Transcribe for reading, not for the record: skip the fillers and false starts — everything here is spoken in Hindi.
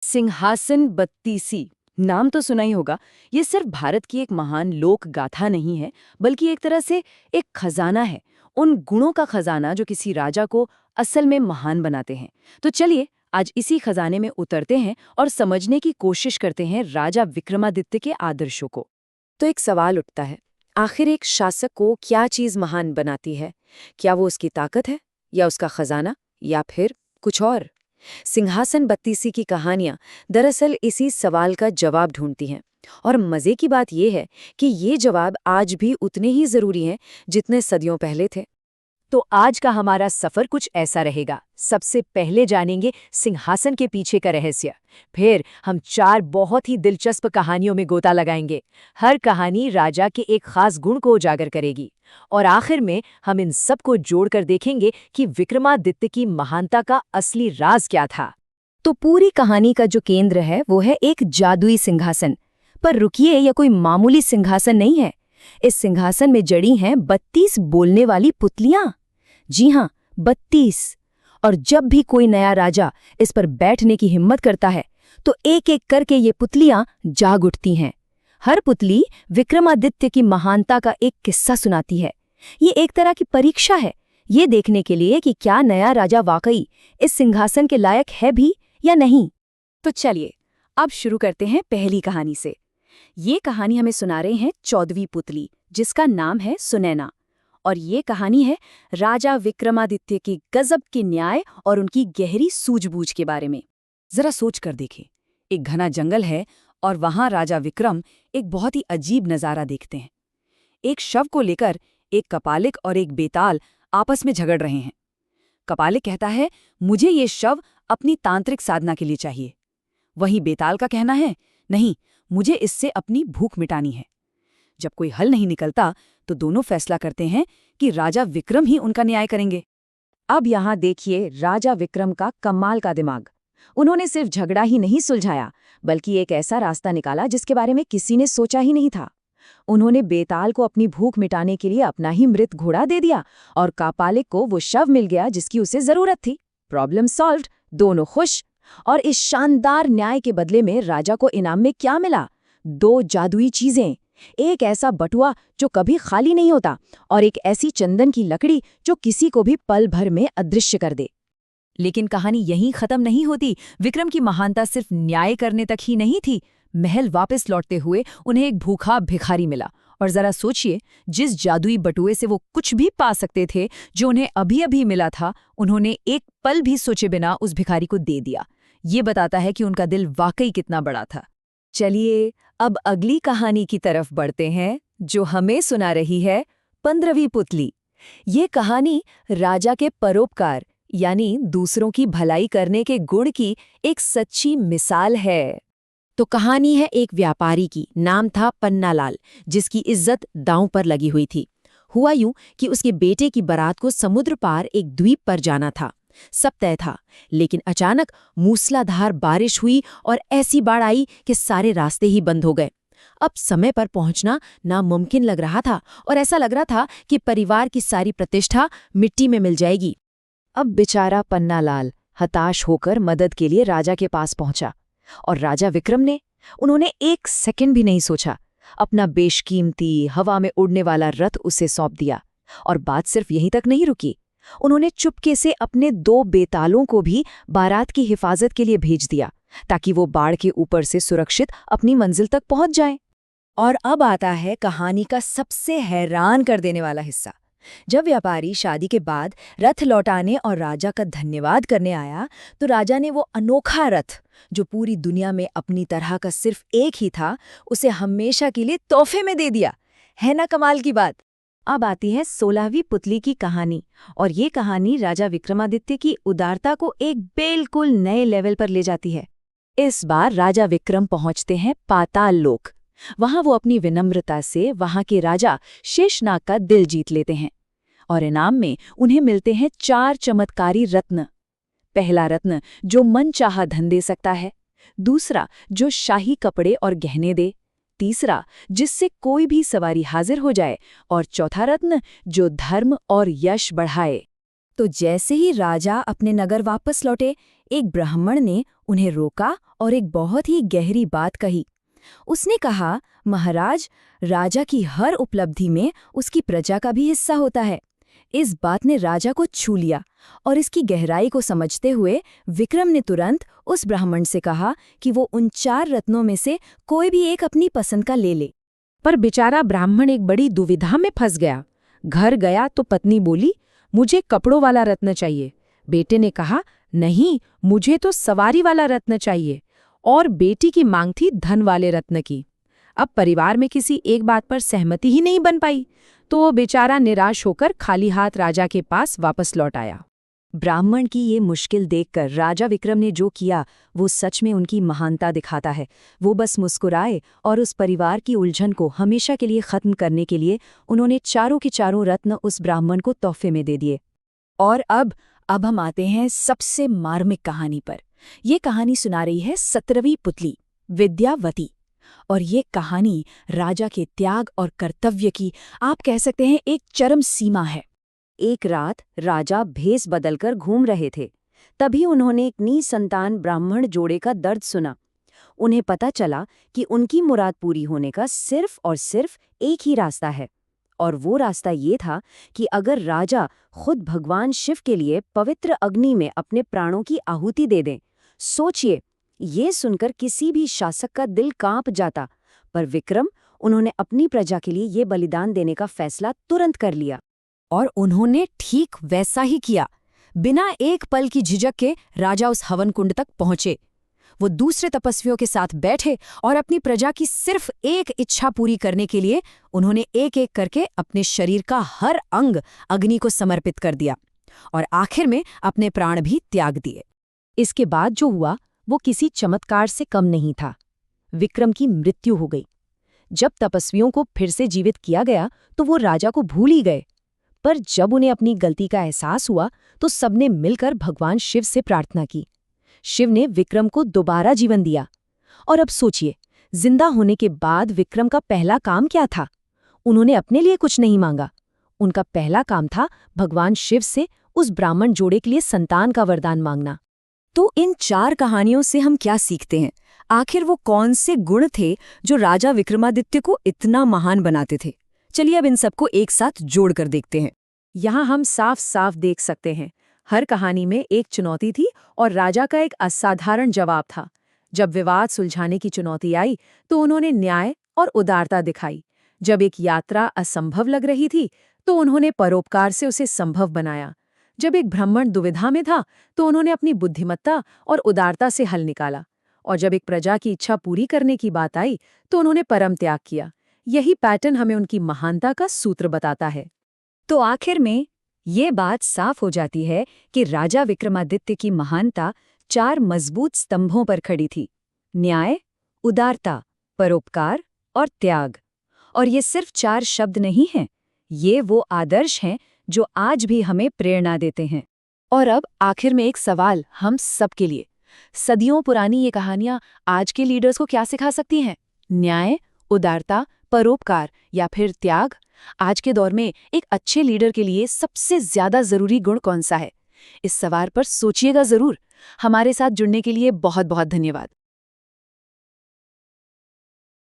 सिंहासन बत्तीसी नाम तो सुना ही होगा। ये सिर्फ भारत की एक महान लोक गाथा नहीं है, बल्कि एक तरह से एक खजाना है, उन गुणों का खजाना जो किसी राजा को असल में महान बनाते हैं। तो चलिए आज इसी खजाने में उतरते हैं और समझने की कोशिश करते हैं राजा विक्रमादित्य के आदर्शों को। तो एक सवाल उठता है, आखिर एक शासक को क्या चीज महान बनाती है? क्या वो उसकी ताकत है, या उसका खजाना, या फिर कुछ और? सिंहासन बत्तीसी की कहानियां दरअसल इसी सवाल का जवाब ढूंढती हैं। और मजे की बात यह है कि ये जवाब आज भी उतने ही जरूरी हैं जितने सदियों पहले थे। तो आज का हमारा सफर कुछ ऐसा रहेगा। सबसे पहले जानेंगे सिंहासन के पीछे का रहस्य। फिर हम 4 बहुत ही दिलचस्प कहानियों में गोता लगाएंगे। हर कहानी राजा के एक खास गुण को उजागर करेगी। और आखिर में हम इन सब को जोड़कर देखेंगे कि विक्रमादित्य की महानता का असली राज क्या था। तो पूरी कहानी का जो केंद्र है वो है एक जादुई सिंहासन। पर रुकिए, यह कोई मामूली सिंहासन नहीं है। इस सिंहासन में जड़ी हैं 32 बोलने वाली पुतलियां। जी हाँ, 32। और जब भी कोई नया राजा इस पर बैठने की हिम्मत करता है तो एक एक करके ये पुतलियां जाग उठती हैं। हर पुतली विक्रमादित्य की महानता का एक किस्सा सुनाती है। ये एक तरह की परीक्षा है, ये देखने के लिए कि क्या नया राजा वाकई इस सिंहासन के लायक है भी या नहीं। तो चलिए अब शुरू करते हैं पहली कहानी से। ये कहानी हमें सुना रहे हैं 14वीं पुतली, जिसका नाम है सुनैना। और ये कहानी है राजा विक्रमादित्य की गजब के न्याय और उनकी गहरी सूझबूझ के बारे में। जरा सोच कर देखें, एक घना जंगल है और वहां राजा विक्रम एक बहुत ही अजीब नजारा देखते हैं। एक शव को लेकर एक कपालिक और एक बेताल आपस में झगड़ रहे हैं। कपालिक कहता है, मुझे ये शव अपनी तांत्रिक साधना के लिए चाहिए। वहीं बेताल का कहना है, नहीं, मुझे इससे अपनी भूख मिटानी है। जब कोई हल नहीं निकलता तो दोनों फैसला करते हैं कि राजा विक्रम ही उनका न्याय करेंगे। अब यहाँ देखिए राजा विक्रम का कमाल का दिमाग। उन्होंने सिर्फ झगड़ा ही नहीं सुलझाया, बल्कि एक ऐसा रास्ता निकाला जिसके बारे में किसी ने सोचा ही नहीं था। उन्होंने बेताल को अपनी भूख मिटाने के लिए अपना ही मृत घोड़ा दे दिया और कपालिक को वो शव मिल गया जिसकी उसे जरूरत थी। प्रॉब्लम सॉल्व्ड, दोनों खुश। और इस शानदार न्याय के बदले में राजा को इनाम में क्या मिला? 2 जादुई चीजें। एक ऐसा बटुआ जो कभी खाली नहीं होता, और एक ऐसी चंदन की लकड़ी जो किसी को भी पल भर में अदृश्य कर दे। लेकिन कहानी यहीं खत्म नहीं होती। विक्रम की महानता सिर्फ न्याय करने तक ही नहीं थी। महल वापस लौटते हुए उन्हें एक भूखा भिखारी मिला। और जरा सोचिए, जिस जादुई बटुए से वो कुछ भी पा सकते थे, जो उन्हें अभी अभी मिला था, उन्होंने एक पल भी सोचे बिना उस भिखारी को दे दिया। ये बताता है कि उनका दिल वाकई कितना बड़ा था। चलिए अब अगली कहानी की तरफ बढ़ते हैं, जो हमें सुना रही है 15वीं पुतली। ये कहानी राजा के परोपकार यानी दूसरों की भलाई करने के गुण की एक सच्ची मिसाल है। तो कहानी है एक व्यापारी की, नाम था पन्नालाल, जिसकी इज्जत दांव पर लगी हुई थी। हुआ यूं कि उसके बेटे की बारात को समुद्र पार एक द्वीप पर जाना था। सब तय था, लेकिन अचानक मूसलाधार बारिश हुई और ऐसी बाढ़ आई कि सारे रास्ते ही बंद हो गए। अब समय पर पहुंचना नामुमकिन लग रहा था और ऐसा लग रहा था कि परिवार की सारी प्रतिष्ठा मिट्टी में मिल जाएगी। अब बेचारा पन्नालाल हताश होकर मदद के लिए राजा के पास पहुंचा। और राजा विक्रम ने, उन्होंने 1 सेकंड भी नहीं सोचा, अपना बेशकीमती हवा में उड़ने वाला रथ उसे सौंप दिया। और बात सिर्फ यहीं तक नहीं रुकी, उन्होंने चुपके से अपने 2 बेतालों को भी बारात की हिफाजत के लिए भेज दिया, ताकि वो बाढ़ के ऊपर से सुरक्षित अपनी मंजिल तक पहुंच जाएं। और अब आता है कहानी का सबसे हैरान कर देने वाला हिस्सा। जब व्यापारी शादी के बाद रथ लौटाने और राजा का धन्यवाद करने आया, तो राजा ने वो अनोखा रथ, जो पूरी दुनिया में अपनी तरह का सिर्फ एक ही था, उसे हमेशा के लिए तोहफे में दे दिया। है ना कमाल की बात? अब आती है 16वीं पुतली की कहानी। और ये कहानी राजा विक्रमादित्य की उदारता को एक बिल्कुल नए लेवल पर ले जाती है। इस बार राजा विक्रम पहुंचते हैं पाताल लोक। वहां वो अपनी विनम्रता से वहां के राजा शेषनाग का दिल जीत लेते हैं। और इनाम में उन्हें मिलते हैं 4 चमत्कारी रत्न। पहला रत्न जो मनचाहा धन दे सकता है, दूसरा जो शाही कपड़े और गहने दे, तीसरा जिससे कोई भी सवारी हाजिर हो जाए, और चौथा रत्न जो धर्म और यश बढ़ाए। तो जैसे ही राजा अपने नगर वापस लौटे, एक ब्राह्मण ने उन्हें रोका और एक बहुत ही गहरी बात कही। उसने कहा, महाराज, राजा की हर उपलब्धि में उसकी प्रजा का भी हिस्सा होता है। इस बात ने राजा को छू लिया और इसकी गहराई को समझते हुए विक्रम ने तुरंत उस ब्राह्मण से कहा कि वो उन 4 रत्नों में से कोई भी एक अपनी पसंद का ले ले। पर बेचारा ब्राह्मण एक बड़ी दुविधा में फंस गया। घर गया तो पत्नी बोली, मुझे कपड़ों वाला रत्न चाहिए। बेटे ने कहा, नहीं, मुझे तो सवारी वाला रत्न चाहिए। और बेटी की मांग थी धन वाले रत्न की। अब परिवार में किसी एक बात पर सहमति ही नहीं बन पाई, तो वो बेचारा निराश होकर खाली हाथ राजा के पास वापस लौट आया। ब्राह्मण की ये मुश्किल देखकर राजा विक्रम ने जो किया वो सच में उनकी महानता दिखाता है। वो बस मुस्कुराए और उस परिवार की उलझन को हमेशा के लिए खत्म करने के लिए उन्होंने चारों के चारों रत्न उस ब्राह्मण को तोहफे में दे दिए। और अब हम आते हैं सबसे मार्मिक कहानी पर। ये कहानी सुना रही है 17वीं पुतली विद्यावती। और ये कहानी राजा के त्याग और कर्तव्य की, आप कह सकते हैं, एक चरम सीमा है। एक रात राजा भेष बदलकर घूम रहे थे। तभी उन्होंने एक निसंतान ब्राह्मण जोड़े का दर्द सुना। उन्हें पता चला कि उनकी मुराद पूरी होने का सिर्फ और सिर्फ एक ही रास्ता है, और वो रास्ता ये था कि अगर राजा खुद भगवान शिव के लिए पवित्र अग्नि में अपने प्राणों की आहुति दे दें। सोचिए, ये सुनकर किसी भी शासक का दिल कांप जाता, पर विक्रम, उन्होंने अपनी प्रजा के लिए ये बलिदान देने का फैसला तुरंत कर लिया। और उन्होंने ठीक वैसा ही किया। बिना एक पल की झिझक के राजा उस हवन कुंड तक पहुंचे। वो दूसरे तपस्वियों के साथ बैठे और अपनी प्रजा की सिर्फ एक इच्छा पूरी करने के लिए उन्होंने एक एक करके अपने शरीर का हर अंग अग्नि को समर्पित कर दिया और आखिर में अपने प्राण भी त्याग दिए। इसके बाद जो हुआ वो किसी चमत्कार से कम नहीं था। विक्रम की मृत्यु हो गई। जब तपस्वियों को फिर से जीवित किया गया तो वो राजा को भूल ही गए। पर जब उन्हें अपनी गलती का एहसास हुआ तो सबने मिलकर भगवान शिव से प्रार्थना की। शिव ने विक्रम को दोबारा जीवन दिया। और अब सोचिए, जिंदा होने के बाद विक्रम का पहला काम क्या था? उन्होंने अपने लिए कुछ नहीं मांगा। उनका पहला काम था भगवान शिव से उस ब्राह्मण जोड़े के लिए संतान का वरदान मांगना। तो इन 4 कहानियों से हम क्या सीखते हैं? आखिर वो कौन से गुण थे जो राजा विक्रमादित्य को इतना महान बनाते थे? चलिए अब इन सबको एक साथ जोड़कर देखते हैं। यहाँ हम साफ साफ देख सकते हैं, हर कहानी में एक चुनौती थी और राजा का एक असाधारण जवाब था। जब विवाद सुलझाने की चुनौती आई तो उन्होंने न्याय और उदारता दिखाई। जब एक यात्रा असंभव लग रही थी तो उन्होंने परोपकार से उसे संभव बनाया। जब एक ब्राह्मण दुविधा में था तो उन्होंने अपनी बुद्धिमत्ता और उदारता से हल निकाला। और जब एक प्रजा की इच्छा पूरी करने की बात आई तो उन्होंने परम त्याग किया। यही पैटर्न हमें उनकी महानता का सूत्र बताता है। तो आखिर में ये बात साफ हो जाती है कि राजा विक्रमादित्य की महानता 4 मजबूत स्तंभों पर खड़ी थी: न्याय, उदारता, परोपकार और त्याग। और ये सिर्फ 4 शब्द नहीं हैं, ये वो आदर्श हैं जो आज भी हमें प्रेरणा देते हैं। और अब आखिर में एक सवाल हम सबके लिए। सदियों पुरानी ये कहानियां आज के लीडर्स को क्या सिखा सकती हैं? न्याय, उदारता, परोपकार या फिर त्याग? आज के दौर में एक अच्छे लीडर के लिए सबसे ज्यादा जरूरी गुण कौन सा है? इस सवाल पर सोचिएगा जरूर। हमारे साथ जुड़ने के लिए बहुत बहुत धन्यवाद।